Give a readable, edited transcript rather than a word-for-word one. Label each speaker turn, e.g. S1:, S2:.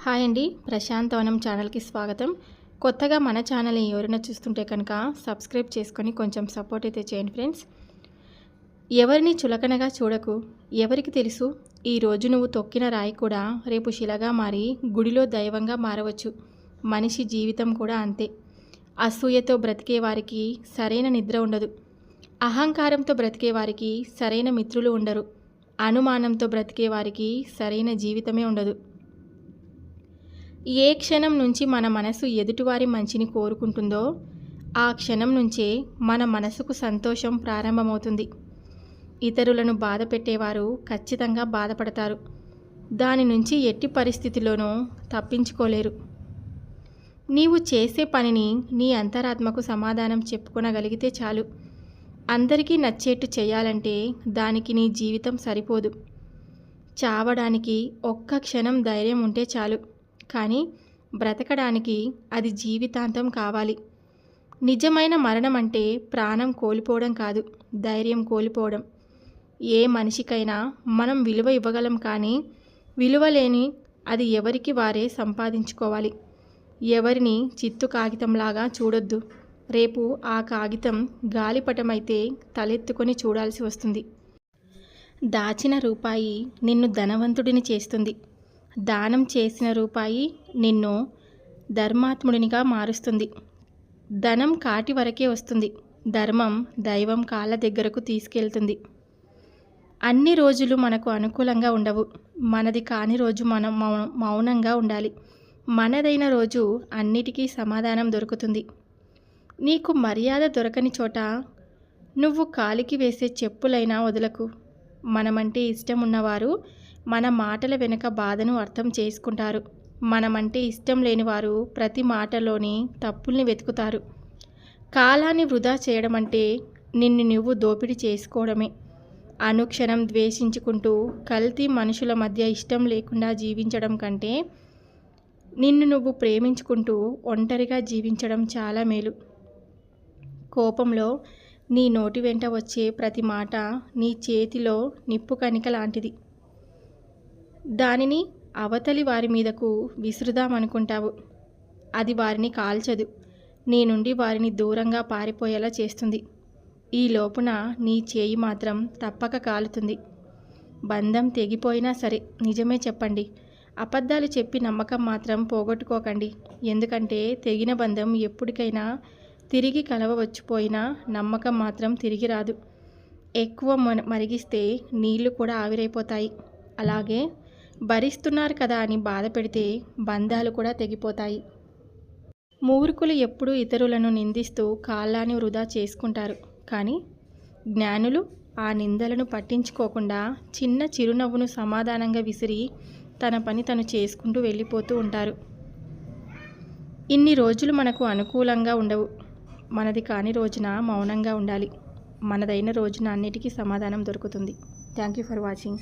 S1: Hi అండి, ప్రశాంతవనం ఛానల్కి స్వాగతం. కొత్తగా మన ఛానల్ని ఎవరైనా చూస్తుంటే కనుక సబ్స్క్రైబ్ చేసుకొని కొంచెం సపోర్ట్ అయితే చేయండి ఫ్రెండ్స్. ఎవరిని చులకనగా చూడకు. ఎవరికి తెలుసు, ఈరోజు నువ్వు తొక్కిన రాయి కూడా రేపు శిలగా మారి గుడిలో దైవంగా మారవచ్చు. మనిషి జీవితం కూడా అంతే. అసూయతో బ్రతికే వారికి సరైన నిద్ర ఉండదు. అహంకారంతో బ్రతికే వారికి సరైన మిత్రులు ఉండరు. అనుమానంతో బ్రతికే వారికి సరైన జీవితమే ఉండదు. ఏ క్షణం నుంచి మన మనసు ఎదుటివారి మంచిని కోరుకుంటుందో ఆ క్షణం నుంచే మన మనసుకు సంతోషం ప్రారంభమవుతుంది. ఇతరులను బాధ పెట్టేవారు ఖచ్చితంగా బాధపడతారు. దాని నుంచి ఎట్టి పరిస్థితిలోనూ తప్పించుకోలేరు. నీవు చేసే పనిని నీ అంతరాత్మకు సమాధానం చెప్పుకొనగలిగితే చాలు. అందరికీ నచ్చేట్టు చేయాలంటే దానికి నీ జీవితం సరిపోదు. చావడానికి ఒక్క క్షణం ధైర్యం ఉంటే చాలు, కానీ బ్రతకడానికి అది జీవితాంతం కావాలి. నిజమైన మరణం అంటే ప్రాణం కోల్పోవడం కాదు, ధైర్యం కోల్పోవడం. ఏ మనిషికైనా మనం విలువ ఇవ్వగలం, కానీ విలువ లేని అది ఎవరికి వారే సంపాదించుకోవాలి. ఎవరిని చిత్తు కాగితంలాగా చూడొద్దు. రేపు ఆ కాగితం గాలిపటమైతే తలెత్తుకొని చూడాల్సి వస్తుంది. దాచిన రూపాయి నిన్ను ధనవంతుడిని చేస్తుంది. దానం చేసిన రూపాయి నిన్ను ధర్మాత్ముడినిగా మారుస్తుంది. ధనం కాటి వరకే వస్తుంది, ధర్మం దైవం కాళ్ళ దగ్గరకు తీసుకెళ్తుంది. అన్ని రోజులు మనకు అనుకూలంగా ఉండవు. మనది కాని రోజు మనం మౌనంగా ఉండాలి. మనదైన రోజు అన్నిటికీ సమాధానం దొరుకుతుంది. నీకు మర్యాద దొరకని చోట నువ్వు కాలికి వేసే చెప్పులైనా వదలకు. మనమంటే ఇష్టం ఉన్నవారు మన మాటల వెనుక బాధను అర్థం చేసుకుంటారు. మనమంటే ఇష్టం లేనివారు ప్రతి మాటలోని తప్పుల్ని వెతుకుతారు. కాలాన్ని వృధా చేయడం అంటే నిన్ను నువ్వు దోపిడీ చేసుకోవడమే. అనుక్షణం ద్వేషించుకుంటూ కల్తీ మనుషుల మధ్య ఇష్టం లేకుండా జీవించడం కంటే నిన్ను నువ్వు ప్రేమించుకుంటూ ఒంటరిగా జీవించడం చాలా మేలు. కోపంలో నీ నోటి వెంట వచ్చే ప్రతి మాట నీ చేతిలో నిప్పు కణిక లాంటిది. దానిని అవతలి వారి మీదకు విసురుదామనుకుంటావు. అది వారిని కాల్చదు, నీ నుండి వారిని దూరంగా పారిపోయేలా చేస్తుంది. ఈ లోపున నీ చేయి మాత్రం తప్పక కాలుతుంది. బంధం తెగిపోయినా సరే నిజమే చెప్పండి. అబద్ధాలు చెప్పి నమ్మకం మాత్రం పోగొట్టుకోకండి. ఎందుకంటే తెగిన బంధం ఎప్పటికైనా తిరిగి కలవవచ్చిపోయినా నమ్మకం మాత్రం తిరిగి రాదు. ఎక్కువ మరిగిస్తే నీళ్లు కూడా ఆవిరైపోతాయి. అలాగే భరిస్తున్నారు కదా అని బాధ పెడితే బంధాలు కూడా తెగిపోతాయి. మూర్ఖులు ఎప్పుడూ ఇతరులను నిందిస్తూ కాలాన్ని వృధా చేసుకుంటారు, కానీ జ్ఞానులు ఆ నిందలను పట్టించుకోకుండా చిన్న చిరునవ్వును సమాధానంగా విసిరి తన పని తను చేసుకుంటూ వెళ్ళిపోతూ ఉంటారు. ఇన్ని రోజులు మనకు అనుకూలంగా ఉండవు. మనది కాని రోజున మౌనంగా ఉండాలి. మనదైన రోజున అన్నిటికీ సమాధానం దొరుకుతుంది. Thank you for watching.